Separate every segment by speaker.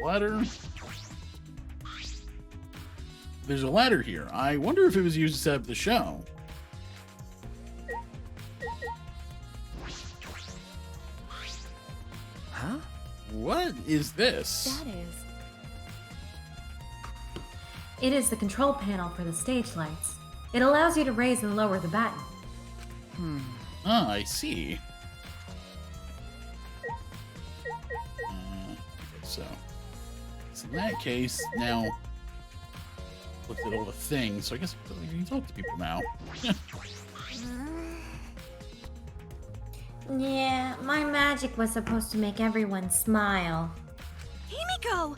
Speaker 1: Ladder. There's a ladder here. I wonder if it was used to set up the show.
Speaker 2: Huh?
Speaker 1: What is this?
Speaker 3: That is. It is the control panel for the stage lights. It allows you to raise and lower the batten.
Speaker 1: Ah, I see. So in that case, now looked at all the things, so I guess we can talk to people now.
Speaker 3: Yeah, my magic was supposed to make everyone smile.
Speaker 4: Himiko!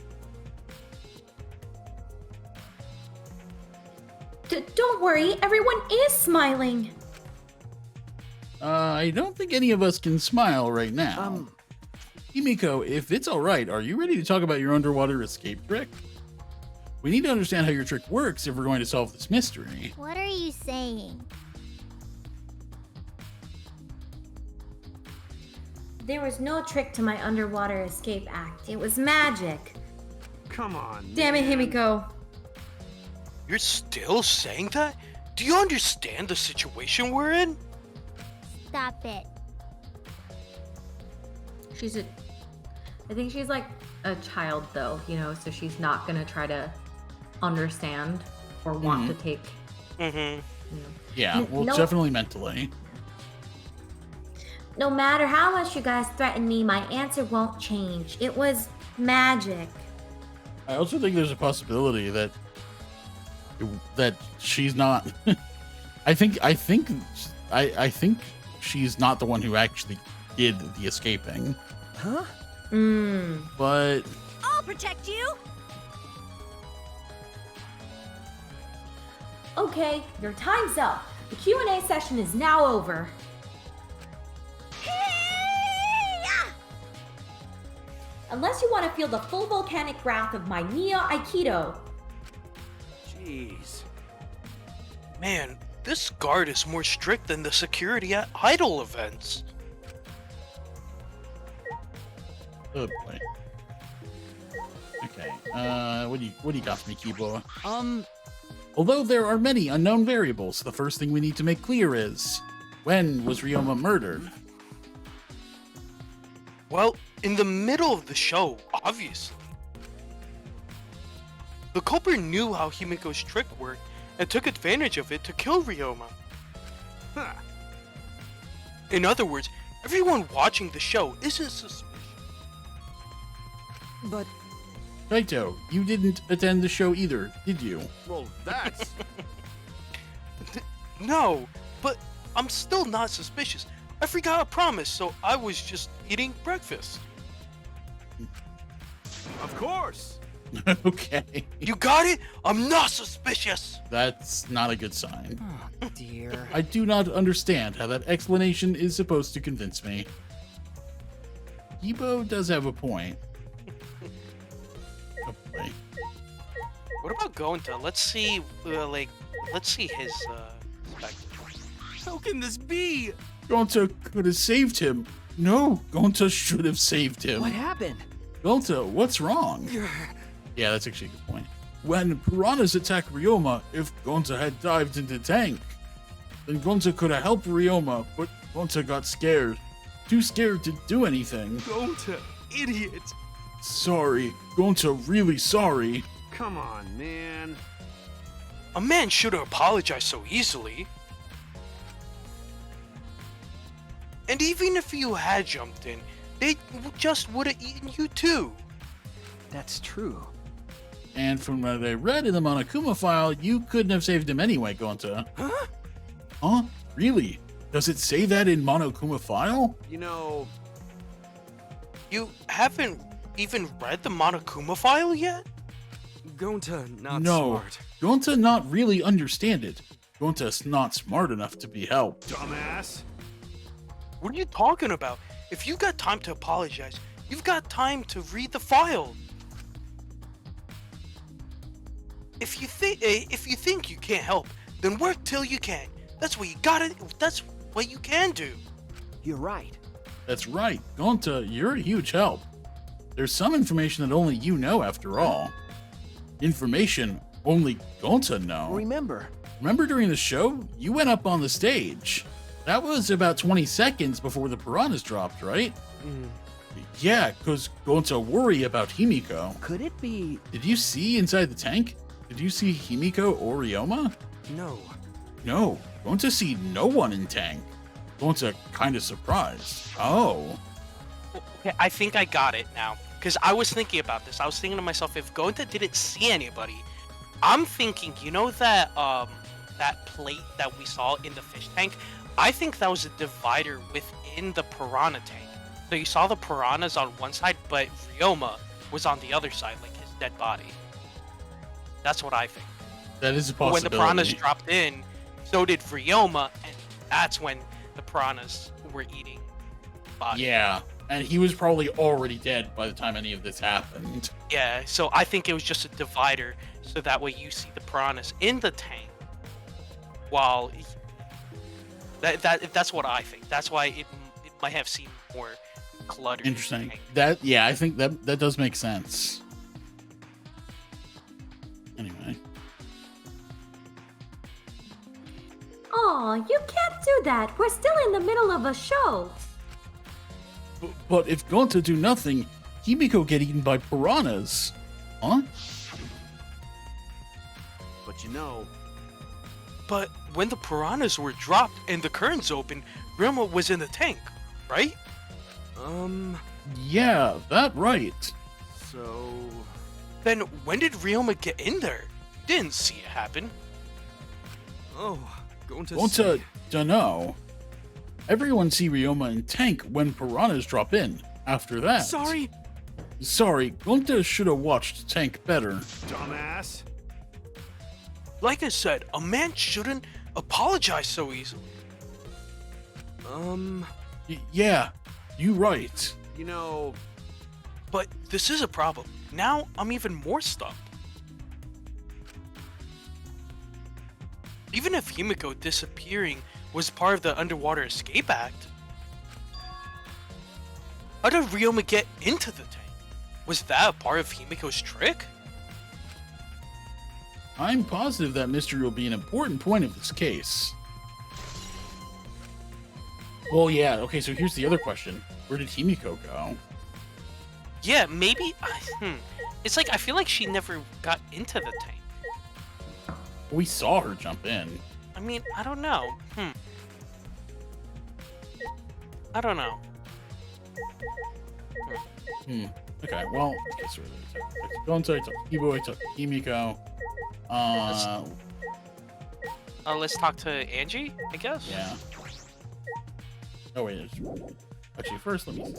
Speaker 3: Don't worry, everyone is smiling.
Speaker 1: I don't think any of us can smile right now. Himiko, if it's alright, are you ready to talk about your underwater escape trick? We need to understand how your trick works if we're going to solve this mystery.
Speaker 4: What are you saying?
Speaker 3: There was no trick to my underwater escape act. It was magic.
Speaker 2: Come on.
Speaker 3: Damn it, Himiko.
Speaker 5: You're still saying that? Do you understand the situation we're in?
Speaker 4: Stop it.
Speaker 3: I think she's like a child though, you know, so she's not gonna try to understand or want to take.
Speaker 5: Mm-hmm.
Speaker 3: You know.
Speaker 1: Yeah, well,
Speaker 3: No.
Speaker 1: definitely mentally.
Speaker 3: No matter how much you guys threaten me, my answer won't change. It was magic.
Speaker 1: I also think there's a possibility that she's not. I think she's not the one who actually did the escaping.
Speaker 2: Huh?
Speaker 1: But
Speaker 4: I'll protect you!
Speaker 3: Okay, your time's up. The Q&A session is now over. Unless you want to feel the full volcanic wrath of my Nia Aikido.
Speaker 2: Jeez.
Speaker 5: Man, this guard is more strict than the security at idol events.
Speaker 1: oh boy. Okay. What do you got for me, Kibo? Although there are many unknown variables, the first thing we need to make clear is, when was Ryoma murdered?
Speaker 5: Well, in the middle of the show, obviously. The culprit knew how Himiko's trick worked and took advantage of it to kill Ryoma.
Speaker 2: Huh.
Speaker 5: In other words, everyone watching the show isn't suspicious.
Speaker 2: But,
Speaker 1: Kaito, you didn't attend the show either, did you?
Speaker 2: well, that's...
Speaker 5: No, but I'm still not suspicious. I forgot a promise, so I was just eating breakfast.
Speaker 2: Of course!
Speaker 1: Okay.
Speaker 5: You got it? I'm not suspicious!
Speaker 1: That's not a good sign.
Speaker 2: Oh, dear.
Speaker 1: I do not understand how that explanation is supposed to convince me. Kibo does have a point. Oh boy.
Speaker 5: What about Gonta? Let's see, let's see his, perspective.
Speaker 2: How can this be?
Speaker 1: Gonta could have saved him. No, Gonta should have saved him.
Speaker 2: What happened?
Speaker 1: Gonta, what's wrong? Yeah, that's actually a good point. When piranhas attacked Ryoma, if Gonta had dived into the tank, then Gonta could have helped Ryoma, but Gonta got scared. Too scared to do anything.
Speaker 2: Gonta, idiot!
Speaker 1: Sorry, Gonta really sorry.
Speaker 2: Come on, man.
Speaker 5: A man shouldn't apologize so easily. And even if you had jumped in, they just would have eaten you too.
Speaker 2: That's true.
Speaker 1: And from what I read in the Monokuma file, you couldn't have saved him anyway, Gonta.
Speaker 2: Huh?
Speaker 1: Huh? Really? Does it say that in Monokuma file?
Speaker 2: You know,
Speaker 5: You haven't even read the Monokuma file yet?
Speaker 2: Gonta not
Speaker 1: No,
Speaker 2: smart.
Speaker 1: Gonta not really understand it. Gonta's not smart enough to be helped.
Speaker 2: Dumbass.
Speaker 5: What are you talking about? If you got time to apologize, you've got time to read the file. If you think you can't help, then work till you can. That's what you gotta. That's what you can do.
Speaker 2: You're right.
Speaker 1: That's right, Gonta, you're a huge help. There's some information that only you know after all. Information only Gonta know. Remember during the show, you went up on the stage. That was about 20 seconds before the piranhas dropped, right? Yeah, because Gonta worry about Himiko.
Speaker 2: Could it be?
Speaker 1: Did you see inside the tank? Did you see Himiko or Ryoma?
Speaker 2: No.
Speaker 1: No, Gonta see no one in tank. Gonta kind of surprised. Oh.
Speaker 5: Okay, I think I got it now. Because I was thinking about this. I was thinking to myself, if Gonta didn't see anybody, I'm thinking, you know that that plate that we saw in the fish tank? I think that was a divider within the piranha tank. So you saw the piranhas on one side, but Ryoma was on the other side, like his dead body. That's what I think.
Speaker 1: That is a
Speaker 5: When
Speaker 1: possibility.
Speaker 5: the piranhas dropped in, so did Ryoma, and that's when the piranhas were eating bodies.
Speaker 1: Yeah, and he was probably already dead by the time any of this happened.
Speaker 5: Yeah, so I think it was just a divider, so that way you see the piranhas in the tank. While that's what I think. That's why it might have seemed more cluttered.
Speaker 1: Interesting. Yeah, I think that does make sense. Anyway.
Speaker 3: Aw, you can't do that. We're still in the middle of a show.
Speaker 1: But if Gonta do nothing, Himiko get eaten by piranhas. Huh?
Speaker 2: But you know.
Speaker 5: But when the piranhas were dropped and the curtains opened, Ryoma was in the tank, right?
Speaker 1: Yeah, that right.
Speaker 2: So.
Speaker 5: Then when did Ryoma get in there? Didn't see it happen.
Speaker 2: Oh,
Speaker 1: Gonta dunno. Everyone see Ryoma in tank when piranhas drop in. After that. Sorry, Gonta should have watched tank better.
Speaker 2: Dumbass.
Speaker 5: Like I said, a man shouldn't apologize so easily.
Speaker 1: Yeah, you right.
Speaker 2: You know.
Speaker 5: But this is a problem. Now I'm even more stumped. Even if Himiko disappearing was part of the Underwater Escape Act, how did Ryoma get into the tank? Was that a part of Himiko's trick?
Speaker 1: I'm positive that mystery will be an important point of this case. Well, yeah, okay, so here's the other question. Where did Himiko go?
Speaker 5: Yeah, maybe. It's like I feel like she never got into the tank.
Speaker 1: We saw her jump in.
Speaker 5: I mean, I don't know. I don't know.
Speaker 1: Okay, well, okay, so Gonta, I took Kibo, I took Himiko.
Speaker 5: Let's talk to Angie, I guess.
Speaker 1: Yeah. Oh wait, actually, first let me.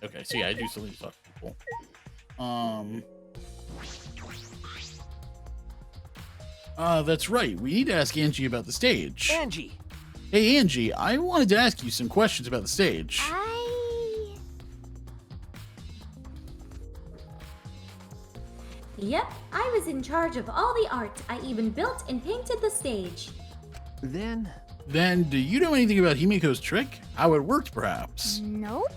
Speaker 1: Okay, so yeah, I do still need to talk to people. That's right. We need to ask Angie about the stage.
Speaker 2: Angie.
Speaker 1: Hey, Angie, I wanted to ask you some questions about the stage.
Speaker 3: Yep, I was in charge of all the art. I even built and painted the stage.
Speaker 1: Then, do you know anything about Himiko's trick? How it worked, perhaps?
Speaker 4: Nope.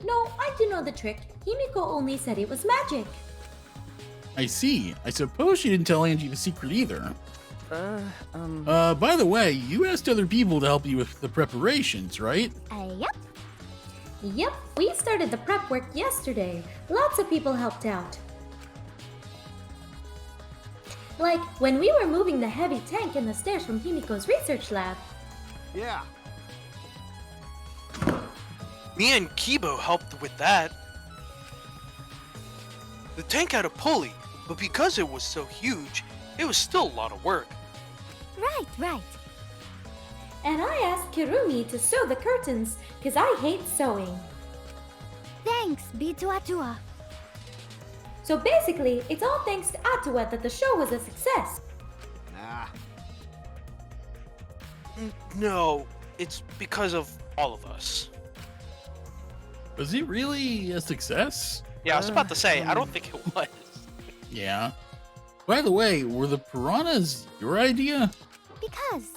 Speaker 3: No, I do know the trick. Himiko only said it was magic.
Speaker 1: I see. I suppose she didn't tell Angie the secret either. By the way, you asked other people to help you with the preparations, right?
Speaker 4: Yep.
Speaker 3: Yep, we started the prep work yesterday. Lots of people helped out. Like when we were moving the heavy tank and the stairs from Himiko's research lab.
Speaker 2: Yeah.
Speaker 5: Me and Kibo helped with that. The tank had a pulley, but because it was so huge, it was still a lot of work.
Speaker 4: Right.
Speaker 3: And I asked Kirumi to sew the curtains, cause I hate sewing.
Speaker 4: Thanks, B2A2A.
Speaker 3: So basically, it's all thanks to Atua that the show was a success.
Speaker 2: Nah.
Speaker 5: No, it's because of all of us.
Speaker 1: Was it really a success?
Speaker 5: Yeah, I was about to say, I don't think it was.
Speaker 1: Yeah. By the way, were the piranhas your idea?
Speaker 4: Because.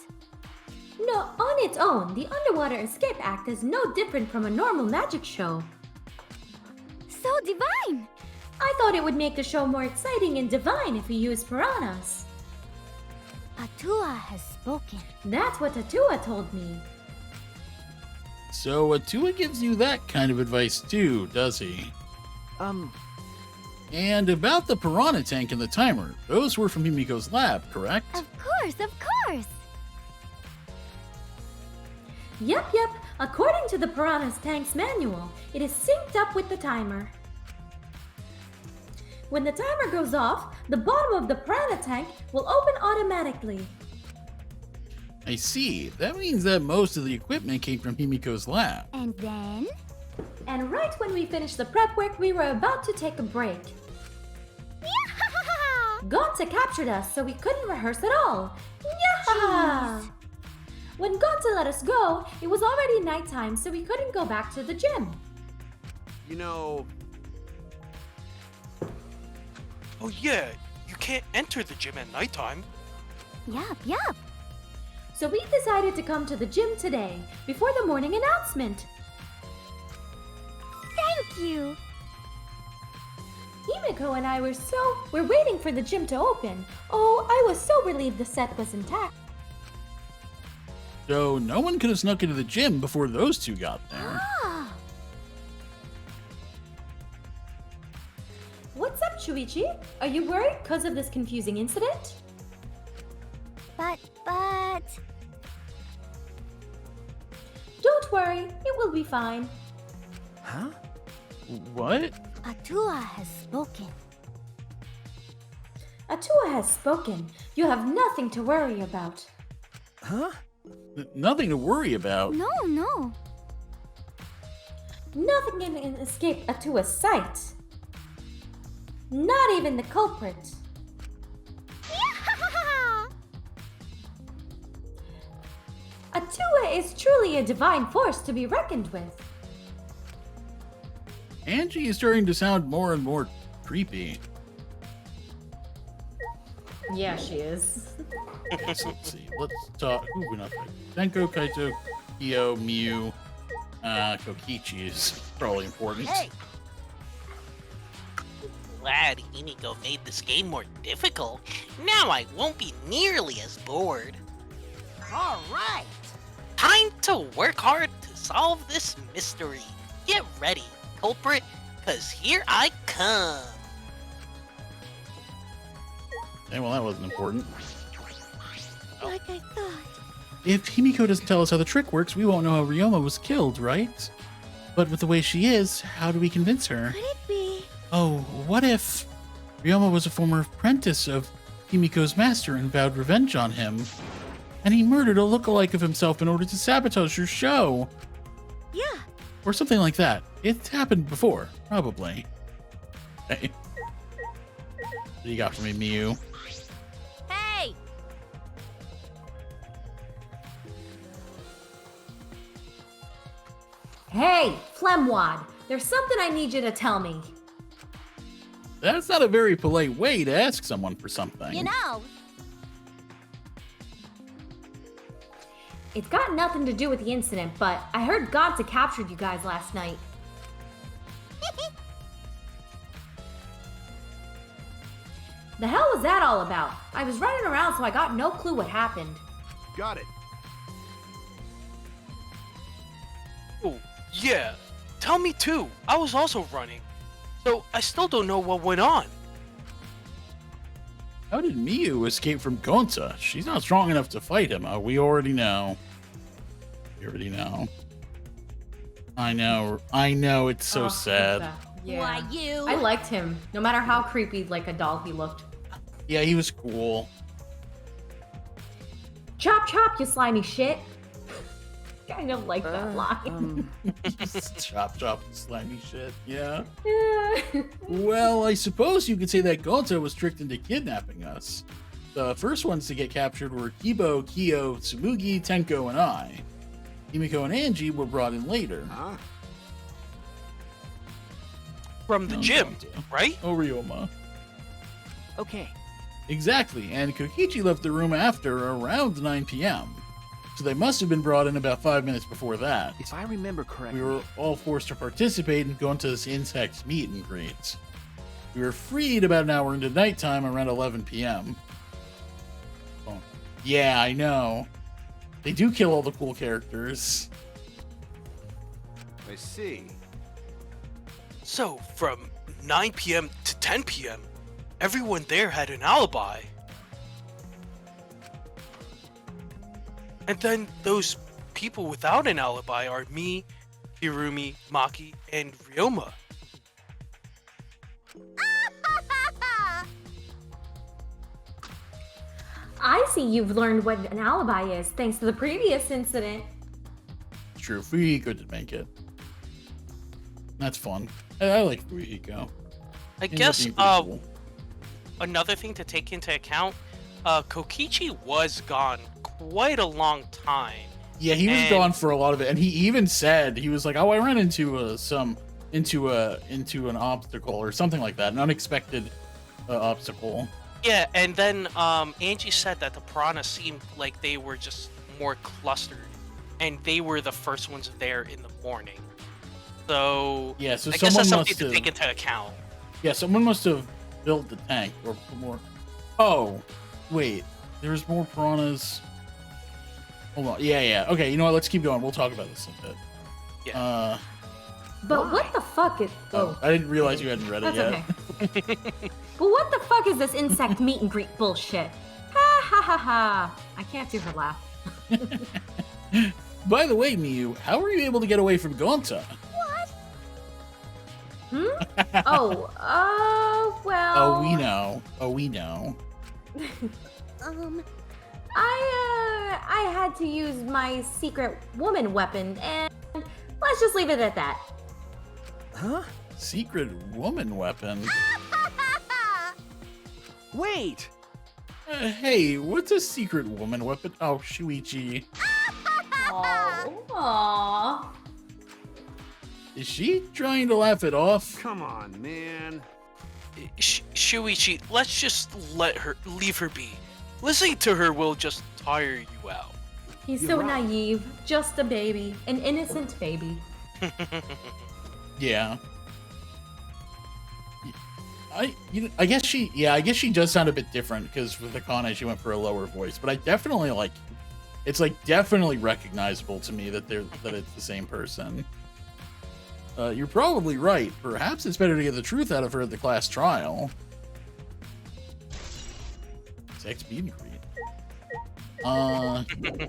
Speaker 3: No, on its own, the Underwater Escape Act is no different from a normal magic show.
Speaker 4: so divine.
Speaker 6: I thought it would make the show more exciting and divine if we used piranhas.
Speaker 4: Atua has spoken.
Speaker 6: That's what Tatua told me.
Speaker 1: So Atua gives you that kind of advice too, does he? And about the piranha tank and the timer, those were from Himiko's lab, correct?
Speaker 4: Of course, of course.
Speaker 6: Yep. According to the piranha's tank's manual, it is synced up with the timer. When the timer goes off, the bottom of the piranha tank will open automatically.
Speaker 1: I see. That means that most of the equipment came from Himiko's lab.
Speaker 4: And then?
Speaker 6: And right when we finished the prep work, we were about to take a break. Gonta captured us, so we couldn't rehearse at all. Yaha! When Gonta let us go, it was already nighttime, so we couldn't go back to the gym.
Speaker 2: You know,
Speaker 5: Oh yeah, you can't enter the gym at nighttime.
Speaker 4: Yup.
Speaker 6: So we decided to come to the gym today, before the morning announcement.
Speaker 4: Thank you.
Speaker 6: Himiko and I were waiting for the gym to open. Oh, I was so relieved the set was intact.
Speaker 1: So no one could have snuck into the gym before those two got there.
Speaker 4: Ah,
Speaker 6: What's up, Shuichi? Are you worried because of this confusing incident?
Speaker 4: but...
Speaker 6: Don't worry, it will be fine.
Speaker 2: huh?
Speaker 1: What?
Speaker 4: Atua has spoken.
Speaker 6: Atua has spoken. You have nothing to worry about.
Speaker 2: Huh?
Speaker 1: Nothing to worry about.
Speaker 4: No.
Speaker 6: Nothing can escape Atua's sight. Not even the culprit. Atua is truly a divine force to be reckoned with.
Speaker 1: Angie is starting to sound more and more creepy.
Speaker 3: Yeah, she is.
Speaker 1: Let's see. Let's talk. Ooh, we're not Denko, Kaito, Kyo, Miu, Kokichi is probably important.
Speaker 2: Hey!
Speaker 5: Glad Himiko made this game more difficult. Now I won't be nearly as bored.
Speaker 2: All right!
Speaker 5: Time to work hard to solve this mystery. Get ready, culprit, cause here I come.
Speaker 1: Hey, well, that wasn't important.
Speaker 4: Like I thought.
Speaker 1: If Himiko doesn't tell us how the trick works, we won't know how Ryoma was killed, right? But with the way she is, how do we convince her?
Speaker 4: Could it be?
Speaker 1: Oh, what if Ryoma was a former apprentice of Himiko's master and vowed revenge on him? And he murdered a lookalike of himself in order to sabotage your show?
Speaker 4: Yeah.
Speaker 1: Or something like that. It's happened before, probably. Hey. What do you got for me, Miu?
Speaker 4: Hey!
Speaker 6: Hey, Flemwad, there's something I need you to tell me.
Speaker 1: That's not a very polite way to ask someone for something.
Speaker 4: You know,
Speaker 6: It's got nothing to do with the incident, but I heard Gonta captured you guys last night. The hell was that all about? I was running around, so I got no clue what happened.
Speaker 2: Got it.
Speaker 5: Oh, yeah. Tell me too. I was also running. So I still don't know what went on.
Speaker 1: How did Miu escape from Gonta? She's not strong enough to fight him. We already know. I know, it's so
Speaker 3: Oh,
Speaker 1: sad.
Speaker 3: Yeah.
Speaker 4: why you?
Speaker 3: I liked him, no matter how creepy like a doll he looked.
Speaker 1: Yeah, he was cool.
Speaker 6: Chop chop, you slimy shit. Kind of like that line.
Speaker 1: Chop, slimy shit. Yeah.
Speaker 6: Yeah.
Speaker 1: Well, I suppose you could say that Gonta was tricked into kidnapping us. The first ones to get captured were Kibo, Kyo, Tsumugi, Tenko, and I. Himiko and Angie were brought in later.
Speaker 2: Huh?
Speaker 5: From the
Speaker 1: Oh,
Speaker 5: gym,
Speaker 1: Gonta.
Speaker 5: right?
Speaker 1: Oh, Ryoma.
Speaker 2: Okay.
Speaker 1: Exactly, and Kokichi left the room after around 9 p.m. So they must have been brought in about 5 minutes before that.
Speaker 2: If I remember correctly,
Speaker 1: We were all forced to participate and go into this insect's meet and greet. We were freed about an hour into nighttime around 11 p.m. Oh, yeah, I know. They do kill all the cool characters.
Speaker 2: I see.
Speaker 5: So, from 9 p.m. to 10 p.m., everyone there had an alibi. And then those people without an alibi are me, Hirumi, Maki, and Ryoma.
Speaker 6: I see you've learned what an alibi is thanks to the previous incident.
Speaker 1: It's true, Fuyuhiko did make it. That's fun. I like Fuyuhiko.
Speaker 5: I
Speaker 1: Ends up
Speaker 5: guess
Speaker 1: being pretty cool.
Speaker 5: another thing to take into account, Kokichi was gone quite a long time.
Speaker 1: Yeah, he was
Speaker 5: and-
Speaker 1: gone for a lot of it, and he even said he was like, "Oh, I ran into an obstacle or something like that, an unexpected obstacle."
Speaker 5: Yeah, and then Angie said that the piranha seemed like they were just more clustered, and they were the first ones there in the morning. So
Speaker 1: Yeah, so
Speaker 5: I guess
Speaker 1: someone
Speaker 5: that's something
Speaker 1: must
Speaker 5: to
Speaker 1: have.
Speaker 5: take into account.
Speaker 1: Yeah, someone must have built the tank or more. Oh, wait, there's more piranhas. Hold on. Yeah. Okay, you know what? Let's keep going. We'll talk about this in a bit.
Speaker 5: Yeah.
Speaker 6: But what the fuck is...
Speaker 1: Oh, I didn't realize you hadn't read it
Speaker 6: That's
Speaker 1: yet.
Speaker 6: okay. But what the fuck is this insect meet and greet bullshit? Ha ha ha ha. I can't do her laugh.
Speaker 1: By the way, Miyu, how were you able to get away from Gonta?
Speaker 6: Oh, well...
Speaker 1: Oh, we know.
Speaker 6: I had to use my secret woman weapon, and let's just leave it at that.
Speaker 2: Huh?
Speaker 1: Secret woman weapon.
Speaker 2: Wait!
Speaker 1: Hey, what's a secret woman weapon? Oh, Shuichi.
Speaker 6: Aww.
Speaker 1: Is she trying to laugh it off?
Speaker 2: Come on, man.
Speaker 5: Shuichi, let's just leave her be. Listening to her will just tire you out.
Speaker 6: He's
Speaker 2: You're
Speaker 6: so
Speaker 2: right.
Speaker 6: naive. Just a baby. An innocent baby.
Speaker 1: Yeah. I guess she does sound a bit different because with Akane she went for a lower voice, but I definitely it's definitely recognizable to me that it's the same person. You're probably right. Perhaps it's better to get the truth out of her at the class trial. Sex meet and greet. Okay,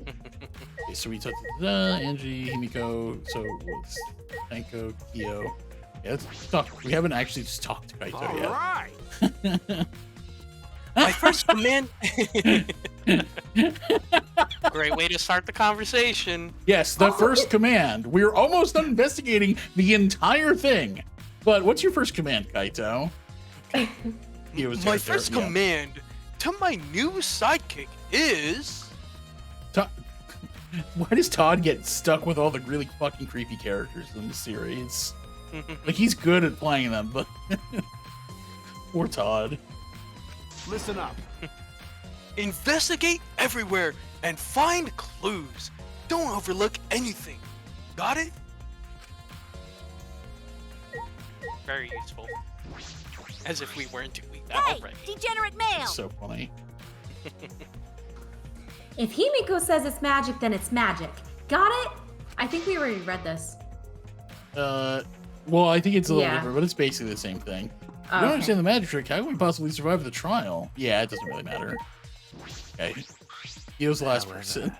Speaker 1: so we took Angie, Himiko, so what's Tenko, Kyo. Yeah, let's talk. We haven't actually just talked to Kaito
Speaker 2: All
Speaker 1: yet.
Speaker 2: right.
Speaker 5: My first command. Great way to start the conversation.
Speaker 1: Yes, the first command. We're almost done investigating the entire thing. But what's your first command, Kaito? He was
Speaker 5: My
Speaker 1: right there,
Speaker 5: first
Speaker 1: yeah.
Speaker 5: command to my new sidekick is.
Speaker 1: Why does Todd get stuck with all the really fucking creepy characters in the series? Like, he's good at playing them, but... Poor Todd.
Speaker 2: Listen up.
Speaker 5: Investigate everywhere and find clues. Don't overlook anything. Got it? Very useful. As if we weren't doing that
Speaker 4: Hey,
Speaker 5: already.
Speaker 4: degenerate male!
Speaker 1: So funny.
Speaker 6: If Himiko says it's magic, then it's magic. Got it? I think we already read this.
Speaker 1: Well, I think it's a little
Speaker 6: Yeah.
Speaker 1: different, but it's basically the same thing.
Speaker 6: Oh,
Speaker 1: You don't
Speaker 6: okay.
Speaker 1: understand the magic trick. How can we possibly survive the trial? Yeah, it doesn't really matter. Okay. He was the last person.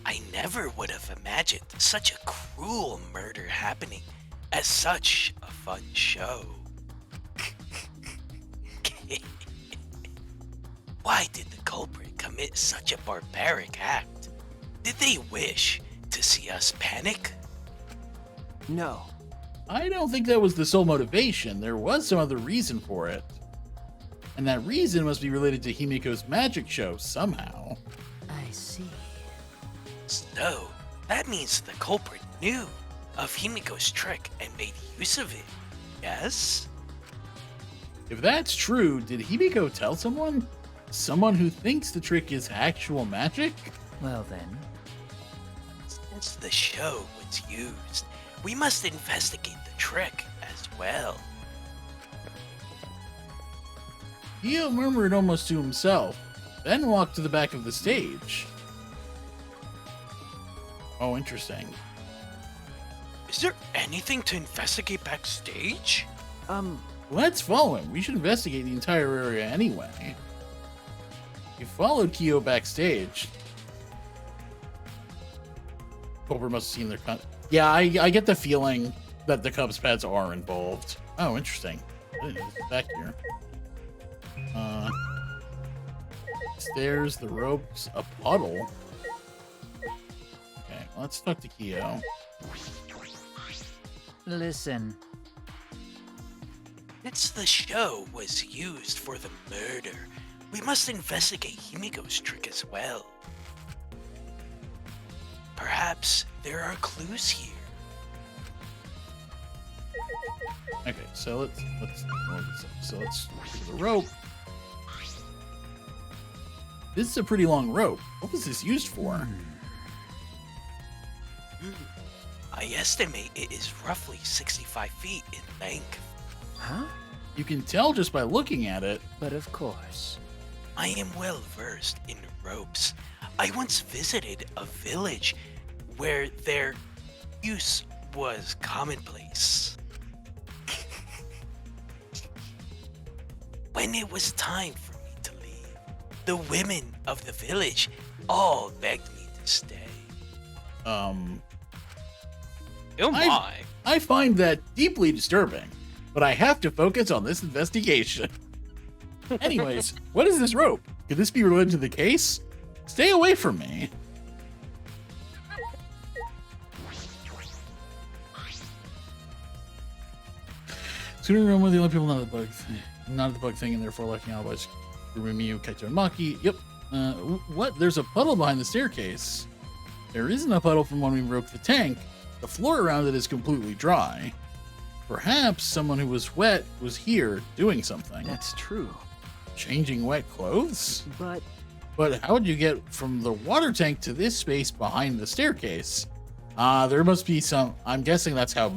Speaker 5: I never would have imagined such a cruel murder happening at such a fun show. Why did the culprit commit such a barbaric act? Did they wish to see us panic?
Speaker 2: No.
Speaker 1: I don't think that was the sole motivation. There was some other reason for it. And that reason must be related to Himiko's magic show somehow.
Speaker 2: I see.
Speaker 5: So, that means the culprit knew of Himiko's trick and made use of it. Yes?
Speaker 1: If that's true, did Himiko tell someone? Someone who thinks the trick is actual magic?
Speaker 7: Well then,
Speaker 5: Since the show was used, we must investigate the trick as well.
Speaker 1: Kyo murmured almost to himself, then walked to the back of the stage. Oh, interesting.
Speaker 5: Is there anything to investigate backstage?
Speaker 1: Let's follow him. We should investigate the entire area anyway. You followed Kyo backstage. Cobra must have seen their Yeah, I get the feeling that the Cubs pets are involved. Oh, interesting. It's back here. Stairs, the ropes, a puddle. Okay, let's talk to Kyo.
Speaker 7: listen.
Speaker 5: Since the show was used for the murder, we must investigate Himiko's trick as well. Perhaps there are clues here.
Speaker 1: Okay, so let's roll this up. So let's do the rope. This is a pretty long rope. What was this used for?
Speaker 5: I estimate it is roughly 65 feet in length.
Speaker 7: Huh?
Speaker 1: You can tell just by looking at it.
Speaker 7: But of course.
Speaker 5: I am well versed in ropes. I once visited a village where their use was commonplace. When it was time for me to leave, the women of the village all begged me to stay. Oh my.
Speaker 1: I find that deeply disturbing, but I have to focus on this investigation. Anyways, what is this rope? Could this be related to the case? Stay away from me. Sooner room with the only people not the bug thing, and therefore lacking alibis. Rumiu, Kaito, and Maki. Yep. What? There's a puddle behind the staircase. There isn't a puddle from when we broke the tank. The floor around it is completely dry. Perhaps someone who was wet was here doing something.
Speaker 7: That's true.
Speaker 1: Changing wet clothes?
Speaker 7: But
Speaker 1: how would you get from the water tank to this space behind the staircase? There must be some... I'm guessing that's how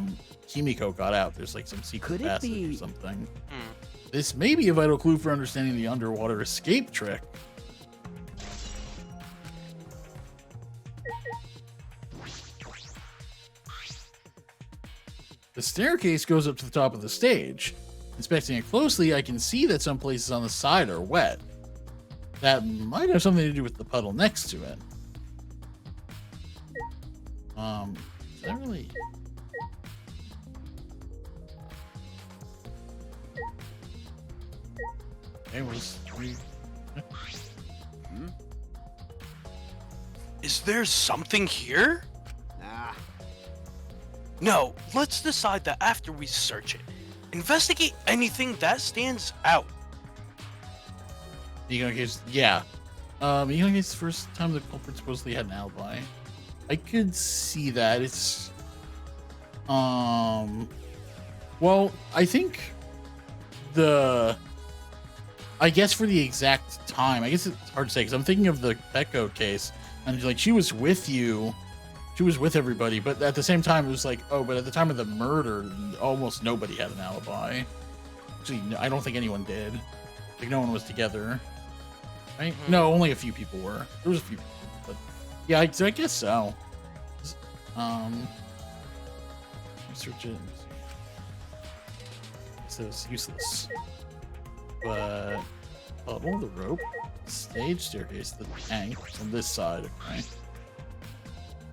Speaker 1: Kimiko got out. There's like some secret
Speaker 7: Could it
Speaker 1: passage
Speaker 7: be-
Speaker 1: or something. This may be a vital clue for understanding the underwater escape trick. The staircase goes up to the top of the stage. Inspecting it closely, I can see that some places on the side are wet. That might have something to do with the puddle next to it. Is that really... It was...
Speaker 5: Is there something here?
Speaker 2: Nah.
Speaker 5: No, let's decide that after we search it. Investigate anything that stands out.
Speaker 1: Egon case, yeah. Egon case, the first time the culprit supposedly had an alibi. I could see that. It's, well, I think I guess for the exact time, I guess it's hard to say because I'm thinking of the Petco case, and like she was with you, she was with everybody, but at the same time it was like, oh, but at the time of the murder, almost nobody had an alibi. Actually, I don't think anyone did. Like no one was together. Right? No, only a few people were. There was a few people, but yeah, I guess so. Search it. So it's useless. But puddle, the rope, stage, staircase, the tank on this side. Okay.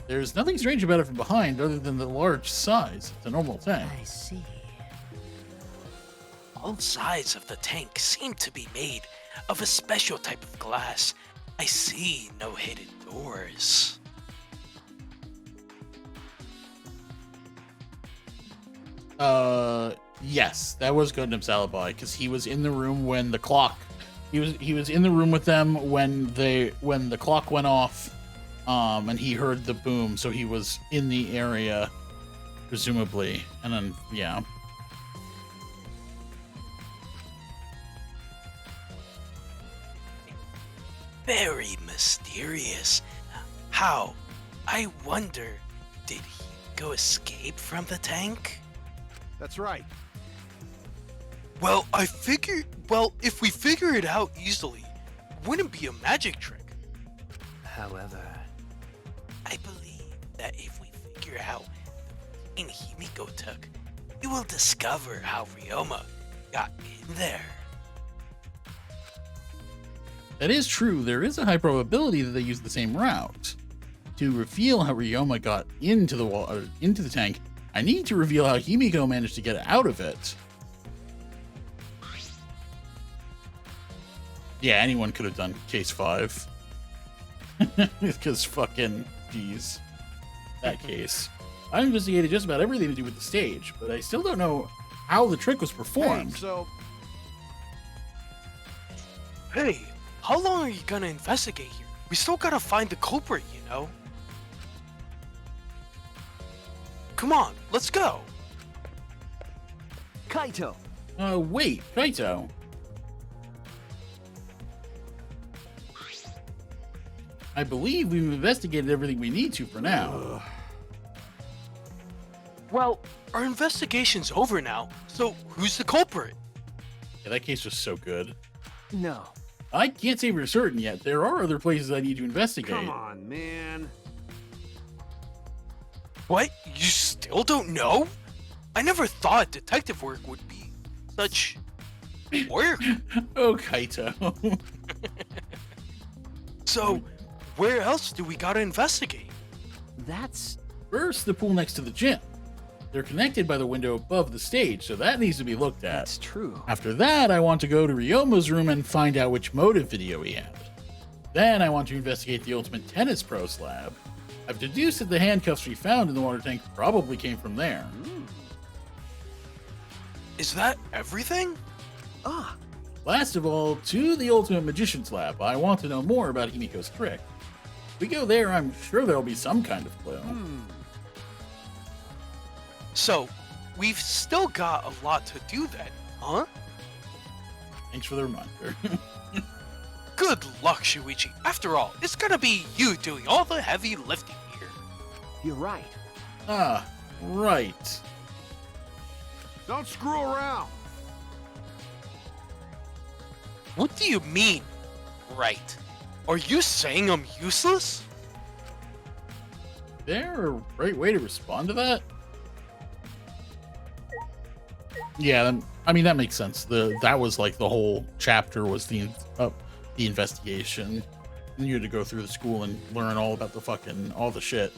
Speaker 1: There's nothing strange about it from behind, other than the large size. It's a normal tank.
Speaker 7: I see.
Speaker 5: All sides of the tank seem to be made of a special type of glass. I see no hidden doors.
Speaker 1: Yes, that was Gundam's alibi because he was in the room when the clock. He was in the room with them when the clock went off, and he heard the boom. So he was in the area, presumably, and then yeah.
Speaker 5: curious. How? I wonder, did Himiko escape from the tank?
Speaker 2: That's right.
Speaker 5: Well, if we figure it out easily, it wouldn't be a magic trick.
Speaker 7: However,
Speaker 5: I believe that if we figure out the routine Himiko took, we will discover how Ryoma got in there.
Speaker 1: That is true. There is a high probability that they used the same route. To reveal how Ryoma got into the tank, I need to reveal how Himiko managed to get out of it. Yeah, anyone could have done case 5. Because fucking, geez, that case. I investigated just about everything to do with the stage, but I still don't know how the trick was performed.
Speaker 5: Hey, how long are you gonna investigate here? We still gotta find the culprit, you know? Come on, let's go.
Speaker 2: Kaito.
Speaker 1: Wait, Kaito. I believe we've investigated everything we need to for now.
Speaker 5: Well, our investigation's over now, so who's the culprit?
Speaker 1: Yeah, that case was so good.
Speaker 2: No.
Speaker 1: I can't say for certain yet. There are other places I need to investigate.
Speaker 2: Come on, man.
Speaker 5: What? You still don't know? I never thought detective work would be such work.
Speaker 1: Oh, Kaito.
Speaker 5: So, where else do we gotta investigate?
Speaker 2: That's...
Speaker 1: First, the pool next to the gym. They're connected by the window above the stage, so that needs to be looked at.
Speaker 2: That's true.
Speaker 1: After that, I want to go to Ryoma's room and find out which motive video he had. Then I want to investigate the Ultimate Tennis Pro slab. I've deduced that the handcuffs we found in the water tank probably came from there.
Speaker 5: Is that everything?
Speaker 2: Ah,
Speaker 1: Last of all, to the Ultimate Magician's lab. I want to know more about Himiko's trick. If we go there, I'm sure there'll be some kind of clue.
Speaker 5: So, we've still got a lot to do then, huh?
Speaker 1: Thanks for the reminder.
Speaker 5: Good luck, Shuichi. After all, it's gonna be you doing all the heavy lifting here.
Speaker 2: you're right.
Speaker 1: Ah, right.
Speaker 2: Don't screw around.
Speaker 5: What do you mean, right? Are you saying I'm useless?
Speaker 1: Is there a right way to respond to that? Yeah, I mean that makes sense. That was like the whole chapter was the investigation. And you had to go through the school and learn all about all the shit.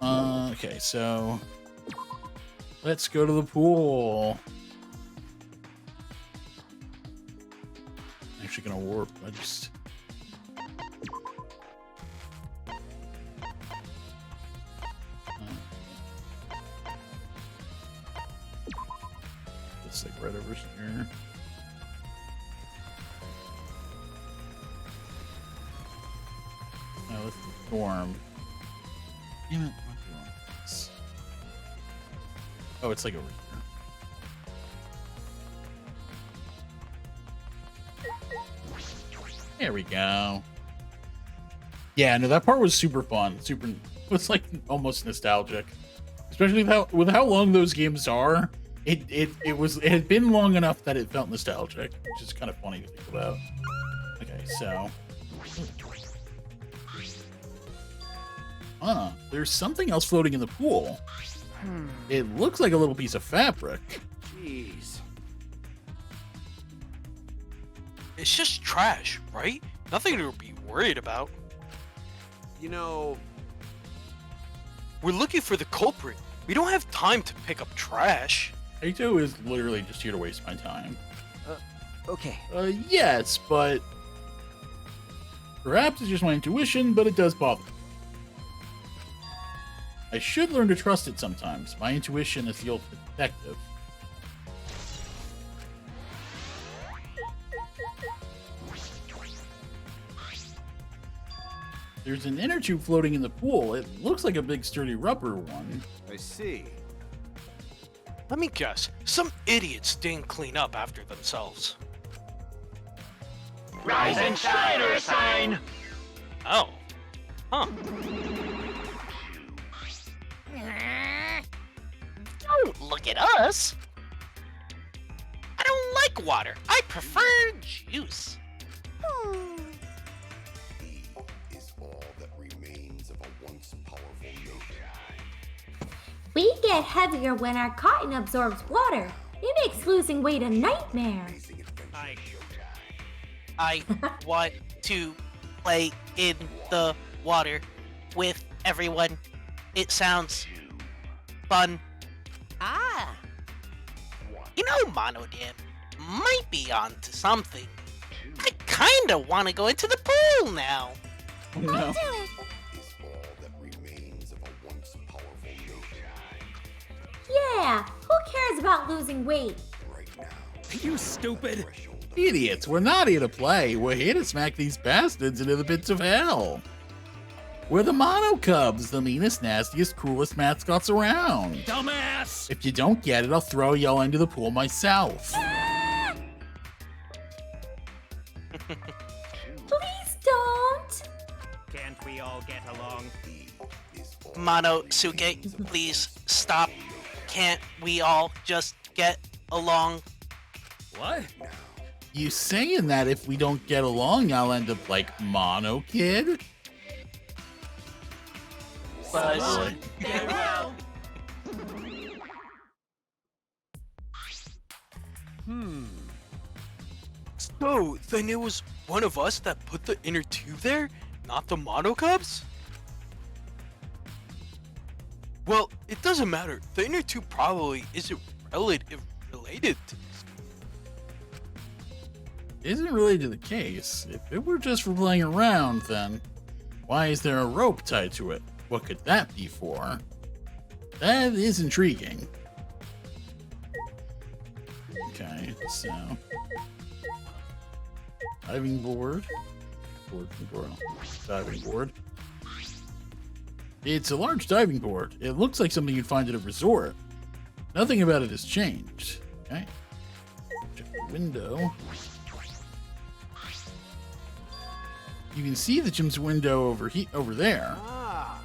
Speaker 1: Okay, so let's go to the pool. I'm actually gonna warp. It's like right over here. Oh, that's the dorm. Damn it, what do I want this? Oh, it's like over here. There we go. Yeah, no, that part was super fun. It was like almost nostalgic, especially with how long those games are. It had been long enough that it felt nostalgic, which is kind of funny to think about. Okay, so. There's something else floating in the pool. It looks like a little piece of fabric.
Speaker 2: Jeez.
Speaker 5: It's just trash, right? Nothing to be worried about.
Speaker 2: You know,
Speaker 5: We're looking for the culprit. We don't have time to pick up trash.
Speaker 1: Kaito is literally just here to waste my time.
Speaker 2: okay.
Speaker 1: Yes, but perhaps it's just my intuition, but it does bother me. I should learn to trust it sometimes. My intuition is the ultimate detective. There's an inner tube floating in the pool. It looks like a big sturdy rubber one.
Speaker 2: I see.
Speaker 5: Let me guess. Some idiots didn't clean up after themselves.
Speaker 8: Rise and shine, Ursine!
Speaker 5: Oh. Huh. Don't look at us. I don't like water. I prefer juice.
Speaker 8: Is all that remains of a once powerful nation.
Speaker 6: We get heavier when our cotton absorbs water. It makes losing weight a nightmare.
Speaker 5: I want to play in the water with everyone. It sounds fun.
Speaker 4: Ah.
Speaker 5: You know, Monodan might be onto something. I kinda wanna go into the pool now.
Speaker 1: Oh, no.
Speaker 8: Is all that remains of a once powerful nation.
Speaker 6: Yeah, who cares about losing weight?
Speaker 8: Right now.
Speaker 7: You stupid.
Speaker 1: Idiots, we're not here to play. We're here to smack these bastards into the pits of hell. We're the Mono Cubs, the meanest, nastiest, cruelest mascots around.
Speaker 7: Dumbass!
Speaker 1: If you don't get it, I'll throw y'all into the pool myself.
Speaker 6: Please don't.
Speaker 7: Can't we all get along?
Speaker 5: Monosuke, please stop. Can't we all just get along?
Speaker 7: What?
Speaker 1: You saying that if we don't get along, I'll end up like Mono Kid?
Speaker 5: Buzz. So, then it was one of us that put the inner tube there, not the Mono Cubs? Well, it doesn't matter. The inner tube probably isn't related to this.
Speaker 1: Isn't related to the case. If it were just for playing around, then why is there a rope tied to it? What could that be for? That is intriguing. Okay, so diving board, diving board. It's a large diving board. It looks like something you'd find at a resort. Nothing about it has changed. Okay, check the window. You can see the gym's window over there.
Speaker 2: Ah.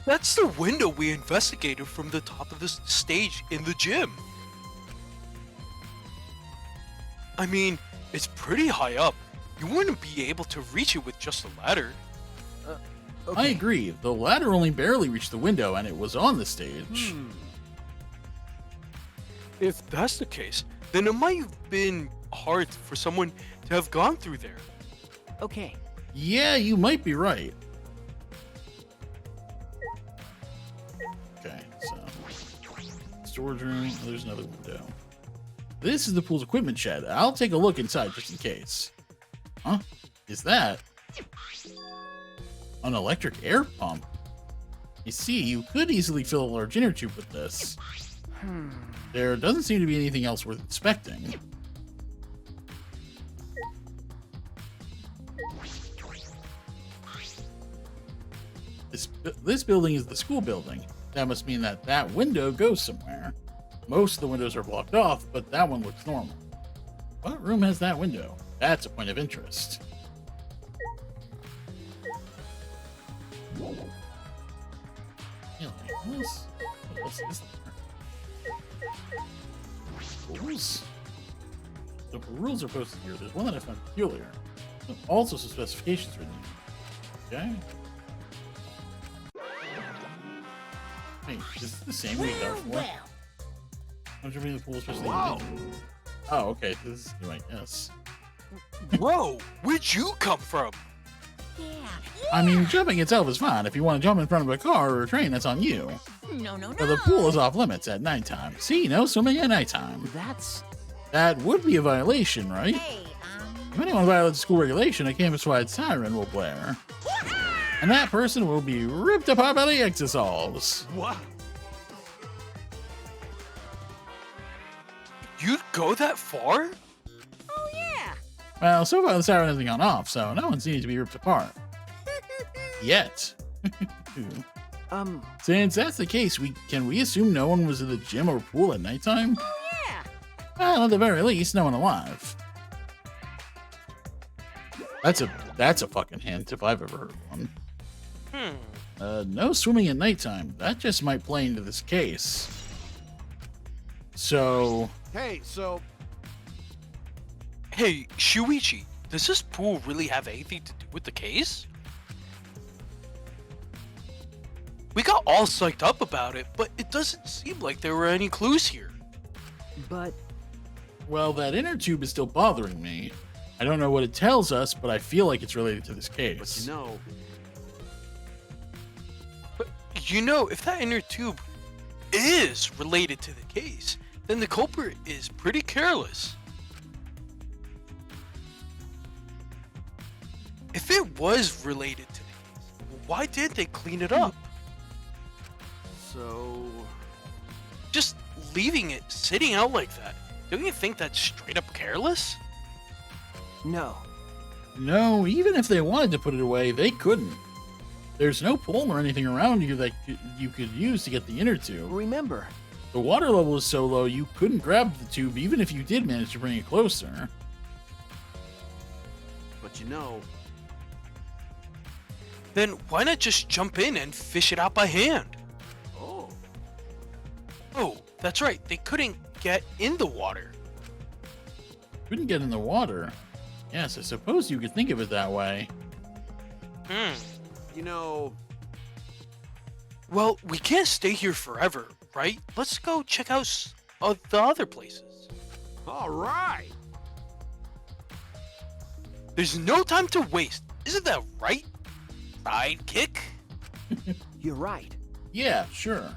Speaker 5: That's the window we investigated from the top of the stage in the gym. I mean, it's pretty high up. You wouldn't be able to reach it with just a ladder.
Speaker 2: Okay.
Speaker 1: I agree. The ladder only barely reached the window, and it was on the stage.
Speaker 5: If that's the case, then it might have been hard for someone to have gone through there.
Speaker 2: Okay.
Speaker 1: Yeah, you might be right. Okay, so storage room. There's another window. This is the pool's equipment shed. I'll take a look inside just in case. Huh? Is that an electric air pump? You see, you could easily fill a large inner tube with this. There doesn't seem to be anything else worth inspecting. This building is the school building. That must mean that that window goes somewhere. Most of the windows are blocked off, but that one looks normal. What room has that window? That's a point of interest. Really? What's this? Rules? The rules are posted here. There's one that I found peculiar. There's also some specifications written here. Okay. Wait, is this the same we got before? I'm jumping in the pool, especially in the Oh, okay. This is new, I guess.
Speaker 5: Bro, where'd you come from?
Speaker 1: I mean, jumping itself is fine. If you want to jump in front of a car or a train, that's on you.
Speaker 4: No.
Speaker 1: But the pool is off limits at nighttime. See, no swimming at nighttime. That would be a violation, right?
Speaker 4: Hey,
Speaker 1: If anyone violates school regulation, a campus-wide siren will blare. And that person will be ripped apart by the exosols.
Speaker 5: What? You'd go that far?
Speaker 4: Oh yeah.
Speaker 1: Well, so far the siren hasn't gone off, so no one's needed to be ripped apart. Yet. Since that's the case, can we assume no one was in the gym or pool at nighttime?
Speaker 4: Oh yeah.
Speaker 1: Well, at the very least, no one alive. That's a fucking hint if I've ever heard one. No swimming at nighttime. That just might play into this case. So,
Speaker 2: Hey, so
Speaker 5: Hey, Shuichi, does this pool really have anything to do with the case? We got all psyched up about it, but it doesn't seem like there were any clues here.
Speaker 2: but
Speaker 1: well, that inner tube is still bothering me. I don't know what it tells us, but I feel like it's related to this case.
Speaker 2: you know,
Speaker 5: But you know, if that inner tube is related to the case, then the culprit is pretty careless. If it was related to the case, why didn't they clean it up?
Speaker 2: so
Speaker 5: Just leaving it sitting out like that, don't you think that's straight up careless?
Speaker 2: no.
Speaker 1: No, even if they wanted to put it away, they couldn't. There's no pole or anything around you that you could use to get the inner tube.
Speaker 2: Remember,
Speaker 1: The water level is so low you couldn't grab the tube even if you did manage to bring it closer.
Speaker 2: but you know,
Speaker 5: Then why not just jump in and fish it out by hand?
Speaker 2: oh,
Speaker 5: Oh, that's right, they couldn't get in the water.
Speaker 1: Couldn't get in the water. Yes, I suppose you could think of it that way.
Speaker 2: you know,
Speaker 5: Well, we can't stay here forever, right? Let's go check out the other places.
Speaker 2: all right.
Speaker 5: There's no time to waste. Isn't that right? Sidekick?
Speaker 2: You're right.
Speaker 1: Yeah, sure.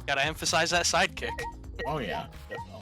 Speaker 5: Gotta emphasize that sidekick.
Speaker 1: Oh yeah, definitely.